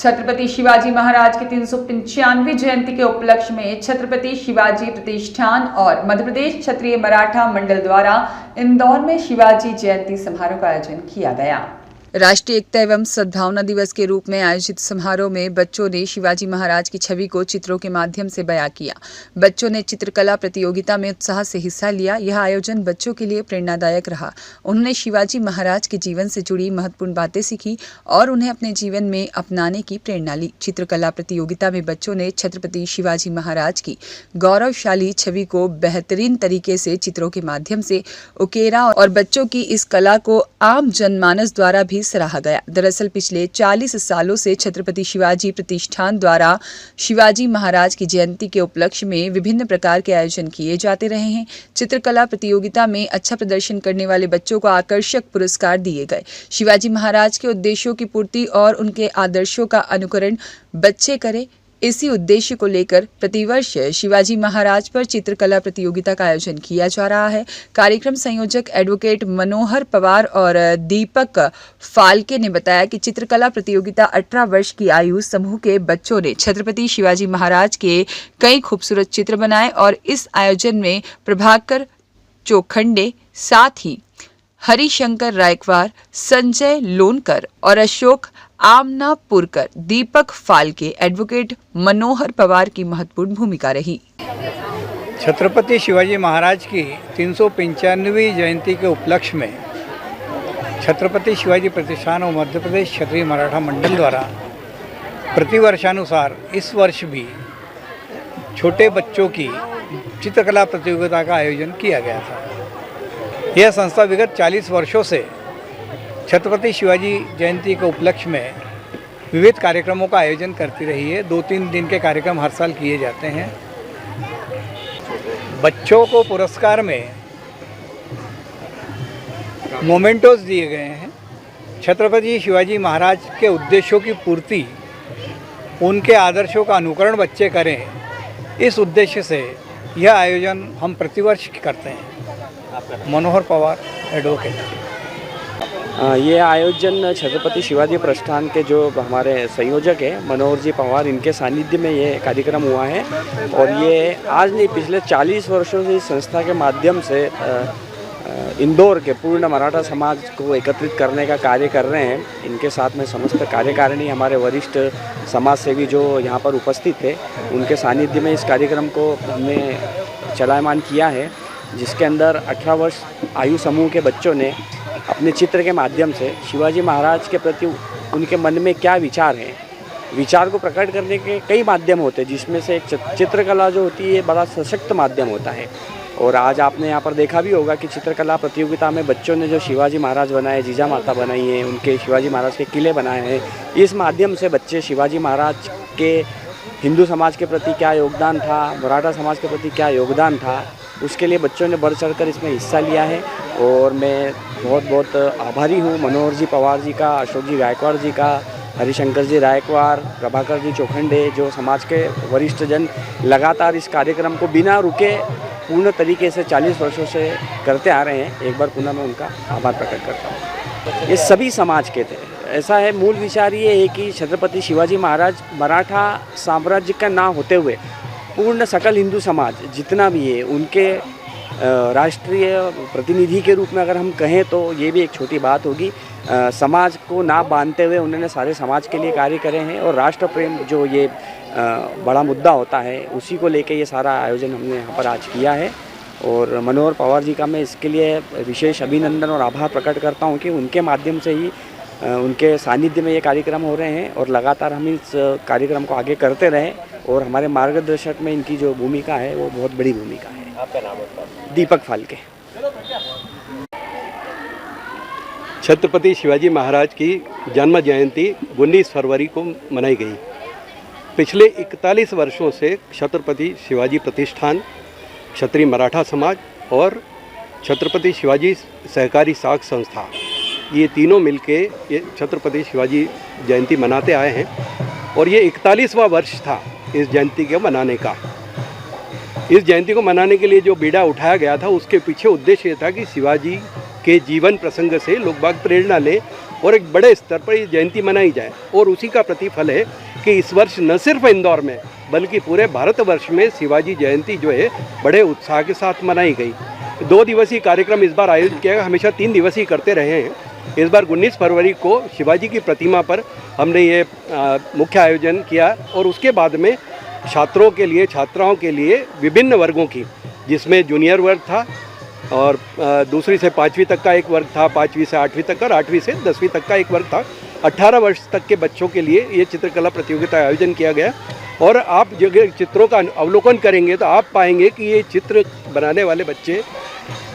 छत्रपति शिवाजी महाराज की 395वीं जयंती के उपलक्ष्य में छत्रपति शिवाजी प्रतिष्ठान और मध्य प्रदेश क्षत्रिय मराठा मंडल द्वारा इंदौर में शिवाजी जयंती समारोह का आयोजन किया गया। राष्ट्रीय एकता एवं सद्भावना दिवस के रूप में आयोजित समारोह में बच्चों ने शिवाजी महाराज की छवि को चित्रों के माध्यम से बयां किया। बच्चों ने चित्रकला प्रतियोगिता में उत्साह से हिस्सा लिया। यह आयोजन बच्चों के लिए प्रेरणादायक रहा। उन्होंने शिवाजी महाराज के जीवन से जुड़ी महत्वपूर्ण बातें सीखी और उन्हें अपने जीवन में अपनाने की प्रेरणा ली। चित्रकला प्रतियोगिता में बच्चों ने छत्रपति शिवाजी महाराज की गौरवशाली छवि को बेहतरीन तरीके से चित्रों के माध्यम से उकेरा और बच्चों की इस कला को आम जनमानस द्वारा भी सराहा गया। दरअसल पिछले 40 सालों से छत्रपति शिवाजी प्रतिष्ठान द्वारा शिवाजी महाराज की जयंती के उपलक्ष्य में विभिन्न प्रकार के आयोजन किए जाते रहे हैं। चित्रकला प्रतियोगिता में अच्छा प्रदर्शन करने वाले बच्चों को आकर्षक पुरस्कार दिए गए। शिवाजी महाराज के उद्देश्यों की पूर्ति और उनके आदर्शों का अनुकरण बच्चे करें, इसी उद्देश्य को लेकर प्रतिवर्ष शिवाजी महाराज पर चित्रकला प्रतियोगिता का आयोजन किया जा रहा है। कार्यक्रम संयोजक एडवोकेट मनोहर पवार और दीपक फाल्के ने बताया कि चित्रकला प्रतियोगिता 18 वर्ष की आयु समूह के बच्चों ने छत्रपति शिवाजी महाराज के कई खूबसूरत चित्र बनाए और इस आयोजन में प्रभाकर चोखंडे, साथ ही हरिशंकर रायकवार, संजय लोनकर और अशोक आमनापुरकर, दीपक फाल्के, एडवोकेट मनोहर पवार की महत्वपूर्ण भूमिका रही। छत्रपति शिवाजी महाराज की 395वीं जयंती के उपलक्ष्य में छत्रपति शिवाजी प्रतिष्ठान और मध्य प्रदेश क्षत्रिय मराठा मंडल द्वारा प्रतिवर्षानुसार इस वर्ष भी छोटे बच्चों की चित्रकला प्रतियोगिता का आयोजन किया गया था। यह संस्था विगत 40 वर्षों से छत्रपति शिवाजी जयंती के उपलक्ष्य में विविध कार्यक्रमों का आयोजन करती रही है। 2-3 दिन के कार्यक्रम हर साल किए जाते हैं। बच्चों को पुरस्कार में मोमेंटोज दिए गए हैं। छत्रपति शिवाजी महाराज के उद्देश्यों की पूर्ति, उनके आदर्शों का अनुकरण बच्चे करें, इस उद्देश्य से यह आयोजन हम प्रतिवर्ष करते हैं। मनोहर पवार, एडवोकेट। ये आयोजन छत्रपति शिवाजी प्रतिष्ठान के जो हमारे संयोजक हैं मनोहर जी पवार, इनके सानिध्य में ये कार्यक्रम हुआ है और ये आज नहीं पिछले 40 वर्षों से इस संस्था के माध्यम से इंदौर के पूर्ण मराठा समाज को एकत्रित करने का कार्य कर रहे हैं। इनके साथ में समस्त कार्यकारिणी, हमारे वरिष्ठ समाज सेवी जो यहाँ पर उपस्थित थे, उनके सानिध्य में इस कार्यक्रम को हमने चलायमान किया है, जिसके अंदर 18 वर्ष आयु समूह के बच्चों ने अपने चित्र के माध्यम से शिवाजी महाराज के प्रति उनके मन में क्या विचार हैं, विचार को प्रकट करने के कई माध्यम होते हैं, जिसमें से एक चित्रकला जो होती है बड़ा सशक्त माध्यम होता है। और आज आपने यहाँ पर देखा भी होगा कि चित्रकला प्रतियोगिता में बच्चों ने जो शिवाजी महाराज बनाए, जीजा माता बनाई है, उनके शिवाजी महाराज के किले बनाए हैं। इस माध्यम से बच्चे शिवाजी महाराज के हिंदू समाज के प्रति क्या योगदान था, मराठा समाज के प्रति क्या योगदान था, उसके लिए बच्चों ने बढ़ चढ़कर इसमें हिस्सा लिया है। और मैं बहुत बहुत आभारी हूँ मनोहर जी पवार जी का, अशोक जी गायकवाड़ जी का, हरिशंकर जी रायकवार, प्रभाकर जी चोखंडे, जो समाज के वरिष्ठ जन लगातार इस कार्यक्रम को बिना रुके पूर्ण तरीके से 40 वर्षों से करते आ रहे हैं। एक बार पुनः मैं उनका आभार प्रकट करता हूँ। ये सभी समाज के थे। ऐसा है, मूल विचार ये है कि छत्रपति शिवाजी महाराज मराठा साम्राज्य का ना होते हुए पूर्ण सकल हिंदू समाज जितना भी है, उनके राष्ट्रीय प्रतिनिधि के रूप में अगर हम कहें तो ये भी एक छोटी बात होगी। समाज को ना बांधते हुए उन्होंने सारे समाज के लिए कार्य करे हैं और राष्ट्र प्रेम जो ये बड़ा मुद्दा होता है, उसी को लेके ये सारा आयोजन हमने यहाँ पर आज किया है। और मनोहर पवार जी का मैं इसके लिए विशेष अभिनंदन और आभार प्रकट करता हूँ कि उनके माध्यम से ही उनके सानिध्य में ये कार्यक्रम हो रहे हैं और लगातार हम इस कार्यक्रम को आगे करते रहें और हमारे मार्गदर्शक में इनकी जो भूमिका है वो बहुत बड़ी भूमिका है। आपका नाम है? दीपक फाल्के। छत्रपति शिवाजी महाराज की जन्म जयंती 19 फरवरी को मनाई गई। पिछले 41 वर्षों से छत्रपति शिवाजी प्रतिष्ठान, क्षत्रिय मराठा समाज और छत्रपति शिवाजी सहकारी साख संस्था, ये तीनों मिलके ये छत्रपति शिवाजी जयंती मनाते आए हैं और ये 41वां वर्ष था इस जयंती के मनाने का। इस जयंती को मनाने के लिए जो बीड़ा उठाया गया था, उसके पीछे उद्देश्य ये था कि शिवाजी के जीवन प्रसंग से लोग बाग प्रेरणा लें और एक बड़े स्तर पर ये जयंती मनाई जाए। और उसी का प्रतिफल है कि इस वर्ष न सिर्फ इंदौर में बल्कि पूरे भारतवर्ष में शिवाजी जयंती जो है बड़े उत्साह के साथ मनाई गई। 2 दिवसीय कार्यक्रम इस बार आयोजित किया गया, हमेशा 3 दिवसीय करते रहे हैं। इस बार 19 फरवरी को शिवाजी की प्रतिमा पर हमने ये मुख्य आयोजन किया और उसके बाद में छात्रों के लिए, छात्राओं के लिए विभिन्न वर्गों की, जिसमें जूनियर वर्ग था और दूसरी से 5वीं तक का एक वर्ग था, 5वीं से 8वीं तक का और 8वीं से 10वीं तक का एक वर्ग था। 18 वर्ष तक के बच्चों के लिए ये चित्रकला प्रतियोगिता आयोजन किया गया। और आप जगह चित्रों का अवलोकन करेंगे तो आप पाएंगे कि ये चित्र बनाने वाले बच्चे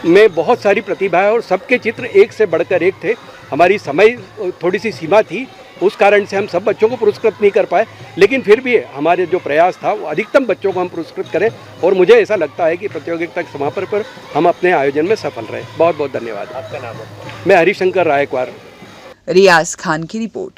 में बहुत सारी प्रतिभा है और सबके चित्र एक से बढ़कर एक थे। हमारी समय थोड़ी सी सीमा थी, उस कारण से हम सब बच्चों को पुरस्कृत नहीं कर पाए, लेकिन फिर भी हमारे जो प्रयास था वो अधिकतम बच्चों को हम पुरस्कृत करें और मुझे ऐसा लगता है कि प्रतियोगिता के समापन पर हम अपने आयोजन में सफल रहे। बहुत बहुत धन्यवाद। आपका नाम है? मैं हरिशंकर रायकवार। रियाज खान की रिपोर्ट।